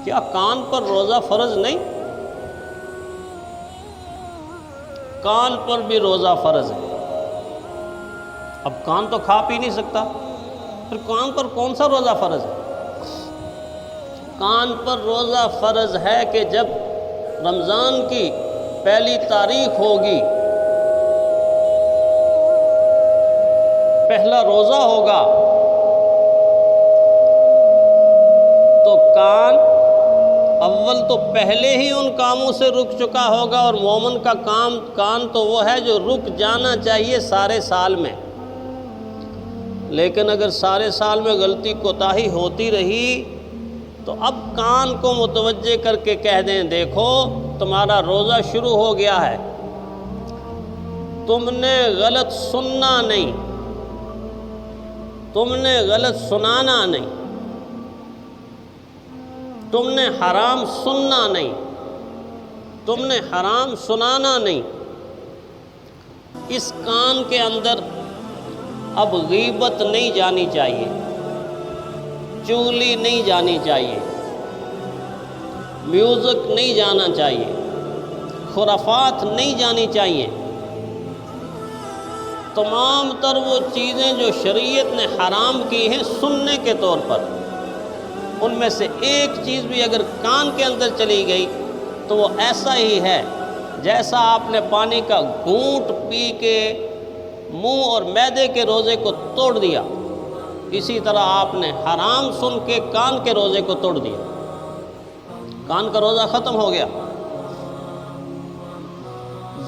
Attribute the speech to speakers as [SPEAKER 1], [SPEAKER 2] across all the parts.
[SPEAKER 1] کیا کان پر روزہ فرض نہیں؟ کان پر بھی روزہ فرض ہے۔ اب کان تو کھا پی نہیں سکتا، پھر کان پر کون سا روزہ فرض ہے؟ کان پر روزہ فرض ہے کہ جب رمضان کی پہلی تاریخ ہوگی، پہلا روزہ ہوگا، تو کان اول تو پہلے ہی ان کاموں سے رک چکا ہوگا، اور مومن کا کان تو وہ ہے جو رک جانا چاہیے سارے سال میں۔ لیکن اگر سارے سال میں غلطی کوتاہی ہوتی رہی تو اب کان کو متوجہ کر کے کہہ دیں دیکھو تمہارا روزہ شروع ہو گیا ہے، تم نے غلط سننا نہیں، تم نے غلط سنانا نہیں، تم نے حرام سننا نہیں، تم نے حرام سنانا نہیں۔ اس کان کے اندر اب غیبت نہیں جانی چاہیے، چغلی نہیں جانی چاہیے، میوزک نہیں جانا چاہیے، خرافات نہیں جانی چاہیے۔ تمام تر وہ چیزیں جو شریعت نے حرام کی ہیں سننے کے طور پر، ان میں سے ایک چیز بھی اگر کان کے اندر چلی گئی تو وہ ایسا ہی ہے جیسا آپ نے پانی کا گھونٹ پی کے منہ اور معدے کے روزے کو توڑ دیا، اسی طرح آپ نے حرام سن کے کان کے روزے کو توڑ دیا، کان کا روزہ ختم ہو گیا۔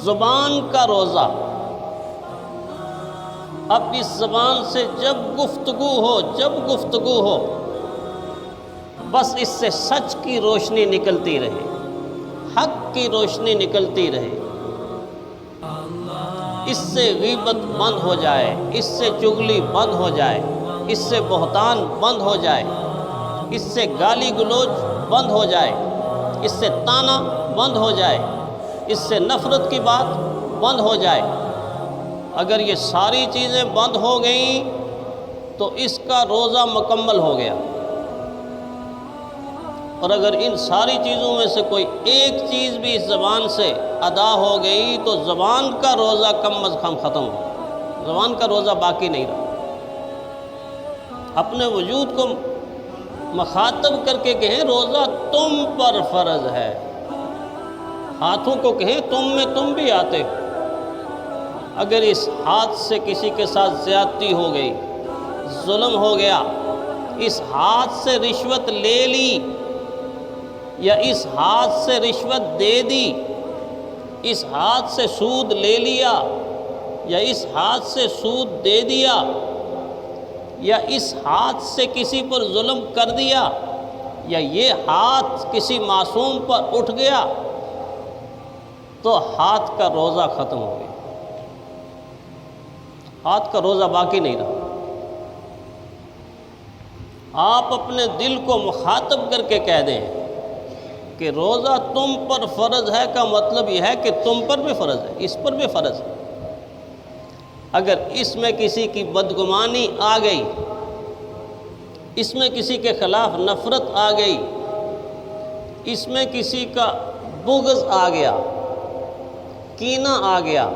[SPEAKER 1] زبان کا روزہ، اب اس زبان سے جب گفتگو ہو بس اس سے سچ کی روشنی نکلتی رہے، حق کی روشنی نکلتی رہے، اس سے غیبت بند ہو جائے، اس سے چغلی بند ہو جائے، اس سے بہتان بند ہو جائے، اس سے گالی گلوچ بند ہو جائے، اس سے طعنہ بند ہو جائے، اس سے نفرت کی بات بند ہو جائے۔ اگر یہ ساری چیزیں بند ہو گئیں تو اس کا روزہ مکمل ہو گیا، اور اگر ان ساری چیزوں میں سے کوئی ایک چیز بھی اس زبان سے ادا ہو گئی تو زبان کا روزہ کم از کم ختم ہو، زبان کا روزہ باقی نہیں رہا۔ اپنے وجود کو مخاطب کر کے کہیں روزہ تم پر فرض ہے، ہاتھوں کو کہیں تم میں تم بھی آتے ہو۔ اگر اس ہاتھ سے کسی کے ساتھ زیادتی ہو گئی، ظلم ہو گیا، اس ہاتھ سے رشوت لے لی یا اس ہاتھ سے رشوت دے دی، اس ہاتھ سے سود لے لیا یا اس ہاتھ سے سود دے دیا، یا اس ہاتھ سے کسی پر ظلم کر دیا، یا یہ ہاتھ کسی معصوم پر اٹھ گیا، تو ہاتھ کا روزہ ختم ہو گیا، ہاتھ کا روزہ باقی نہیں رہا۔ آپ اپنے دل کو مخاطب کر کے کہہ دیں کہ روزہ تم پر فرض ہے کا مطلب یہ ہے کہ تم پر بھی فرض ہے، اس پر بھی فرض ہے۔ اگر اس میں کسی کی بدگمانی آ گئی، اس میں کسی کے خلاف نفرت آ گئی، اس میں کسی کا بغض آ گیا، کینہ آ گیا،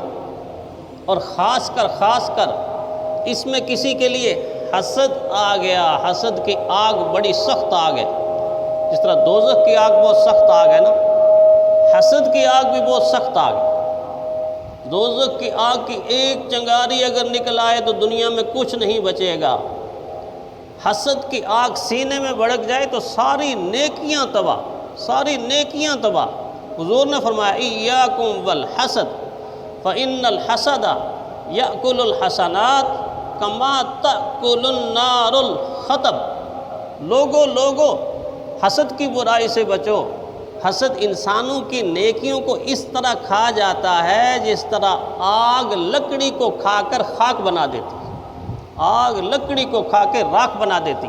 [SPEAKER 1] اور خاص کر اس میں کسی کے لیے حسد آ گیا، حسد کی آگ بڑی سخت آگ ہے، جس طرح دوزخ کی آگ بہت سخت آگ ہے نا، حسد کی آگ بھی بہت سخت آگ ہے۔ دوزخ کی آگ کی ایک چنگاری اگر نکل آئے تو دنیا میں کچھ نہیں بچے گا۔ حسد کی آگ سینے میں بھڑک جائے تو ساری نیکیاں تباہ، ساری نیکیاں تباہ۔ حضور نے فرمایا ایاکم والحسد فإن الحسد یأکل الحسنات کما تأکل النار الحطب۔ لوگو حسد کی برائی سے بچو۔ حسد انسانوں کی نیکیوں کو اس طرح کھا جاتا ہے جس طرح آگ لکڑی کو کھا کر خاک بنا دیتی، آگ لکڑی کو کھا کے راکھ بنا دیتی۔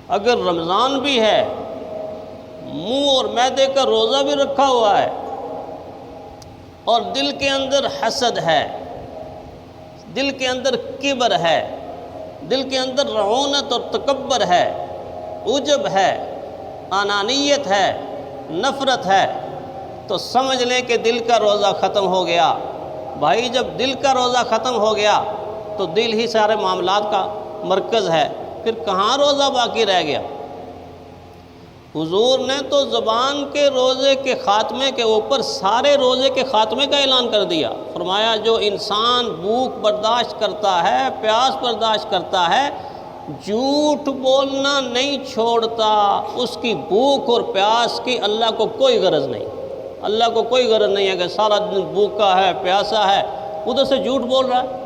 [SPEAKER 1] اگر رمضان بھی ہے، منہ اور معدے کا روزہ بھی رکھا ہوا ہے، اور دل کے اندر حسد ہے، دل کے اندر کبر ہے، دل کے اندر رعونت اور تکبر ہے، عجب ہے، انانیت ہے، نفرت ہے، تو سمجھ لیں کہ دل کا روزہ ختم ہو گیا۔ بھائی جب دل کا روزہ ختم ہو گیا تو دل ہی سارے معاملات کا مرکز ہے، پھر کہاں روزہ باقی رہ گیا؟ حضور نے تو زبان کے روزے کے خاتمے کے اوپر سارے روزے کے خاتمے کا اعلان کر دیا۔ فرمایا جو انسان بھوک برداشت کرتا ہے، پیاس برداشت کرتا ہے، جھوٹ بولنا نہیں چھوڑتا، اس کی بھوک اور پیاس کی اللہ کو کوئی غرض نہیں۔ اللہ کو کوئی غرض نہیں ہے کہ سارا دن بھوکا ہے، پیاسا ہے، ادھر سے جھوٹ بول رہا ہے۔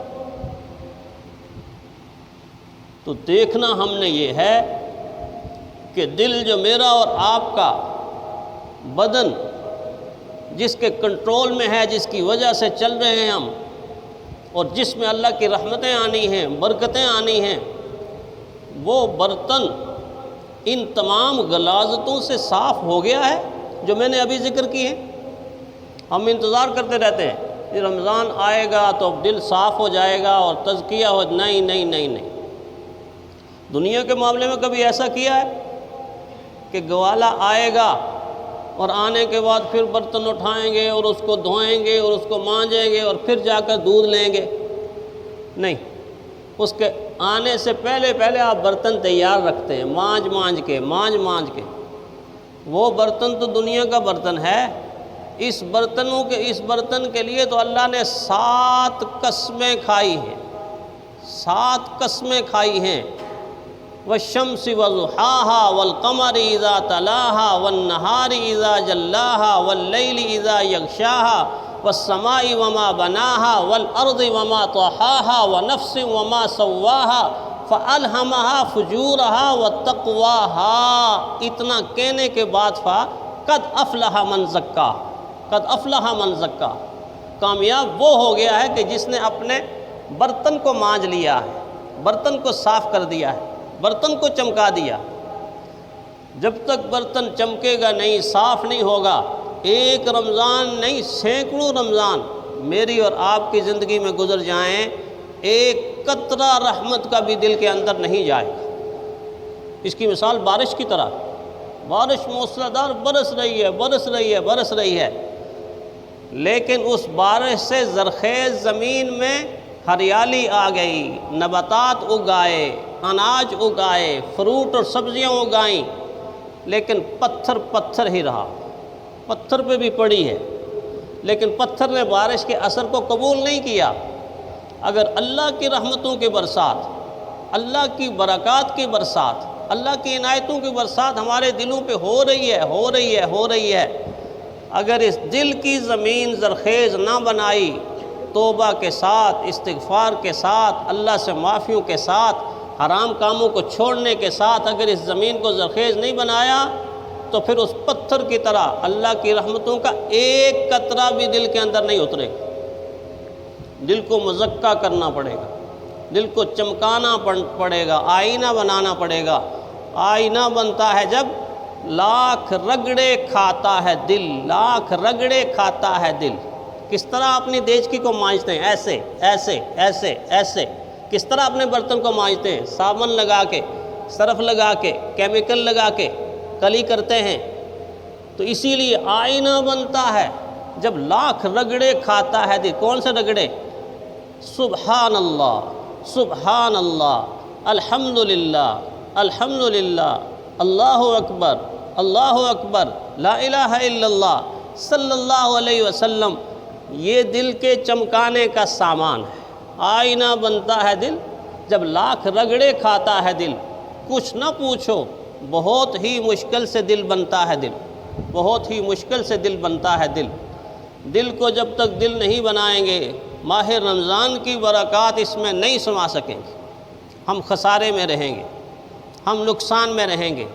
[SPEAKER 1] تو دیکھنا ہم نے یہ ہے کہ دل جو میرا اور آپ کا بدن جس کے کنٹرول میں ہے، جس کی وجہ سے چل رہے ہیں ہم، اور جس میں اللہ کی رحمتیں آنی ہیں، برکتیں آنی ہیں، وہ برتن ان تمام غلاظتوں سے صاف ہو گیا ہے جو میں نے ابھی ذکر کی ہے۔ ہم انتظار کرتے رہتے ہیں کہ رمضان آئے گا تو اب دل صاف ہو جائے گا اور تزکیہ ہو، نہیں نہیں نہیں نہیں۔ دنیا کے معاملے میں کبھی ایسا کیا ہے کہ گوالا آئے گا اور آنے کے بعد پھر برتن اٹھائیں گے اور اس کو دھوئیں گے اور اس کو مانجیں گے اور پھر جا کر دودھ لیں گے؟ نہیں، اس کے آنے سے پہلے آپ برتن تیار رکھتے ہیں، مانج مانج کے۔ وہ برتن تو دنیا کا برتن ہے۔ اس برتن کے لیے تو اللہ نے 7 قسمیں کھائی ہیں، 7 قسمیں کھائی ہیں۔ والشمس وضحاها والقمر اذا تلاها والنهار اذا جلاها والليل اذا يغشاها والسماء وما بناها والارض وما طحاها ونفس وما سواها فالهمها فجورها وتقواها۔ اتنا کہنے کے بعد قد افلح من زکاها، قد افلح من زکاها، کامیاب وہ ہو گیا ہے کہ جس نے اپنے برتن کو مانج لیا ہے، برتن کو صاف کر دیا ہے، برتن کو چمکا دیا۔ جب تک برتن چمکے گا نہیں، صاف نہیں ہوگا، ایک رمضان نہیں سینکڑوں رمضان میری اور آپ کی زندگی میں گزر جائیں، ایک قطرہ رحمت کا بھی دل کے اندر نہیں جائے گا۔ اس کی مثال بارش کی طرح، بارش موسلادھار برس رہی ہے، لیکن اس بارش سے زرخیز زمین میں ہریالی آ گئی، نباتات اگائے، اناج اگائے، فروٹ اور سبزیاں اگائیں، لیکن پتھر ہی رہا، پتھر پہ بھی پڑی ہے، لیکن پتھر نے بارش کے اثر کو قبول نہیں کیا۔ اگر اللہ کی رحمتوں کی برسات، اللہ کی برکات کی برسات، اللہ کی عنایتوں کی برسات ہمارے دلوں پہ ہو رہی ہے، اگر اس دل کی زمین زرخیز نہ بنائی، توبہ کے ساتھ، استغفار کے ساتھ، اللہ سے معافیوں کے ساتھ، حرام کاموں کو چھوڑنے کے ساتھ اگر اس زمین کو زرخیز نہیں بنایا، تو پھر اس پتھر کی طرح اللہ کی رحمتوں کا ایک قطرہ بھی دل کے اندر نہیں اترے گا۔ دل کو مزکہ کرنا پڑے گا، دل کو چمکانا پڑے گا، آئینہ بنانا پڑے گا۔ آئینہ بنتا ہے جب لاکھ رگڑے کھاتا ہے دل، لاکھ رگڑے کھاتا ہے دل۔ کس طرح اپنی دیچکی کو مانجتے ہیں؟ ایسے۔ کس طرح اپنے برتن کو مانجتے ہیں؟ صابن لگا کے، سرف لگا کے، کیمیکل لگا کے کلی کرتے ہیں۔ تو اسی لیے آئینہ بنتا ہے جب لاکھ رگڑے کھاتا ہے دل۔ کون سے رگڑے؟ سبحان اللہ، الحمدللہ، اللہ اکبر، لا الہ الا اللہ، صلی اللہ علیہ وسلم۔ یہ دل کے چمکانے کا سامان ہے۔ آئینہ بنتا ہے دل جب لاکھ رگڑے کھاتا ہے دل۔ کچھ نہ پوچھو، بہت ہی مشکل سے دل بنتا ہے دل۔ دل کو جب تک دل نہیں بنائیں گے، ماہ رمضان کی برکات اس میں نہیں سما سکیں گے۔ ہم خسارے میں رہیں گے، ہم نقصان میں رہیں گے۔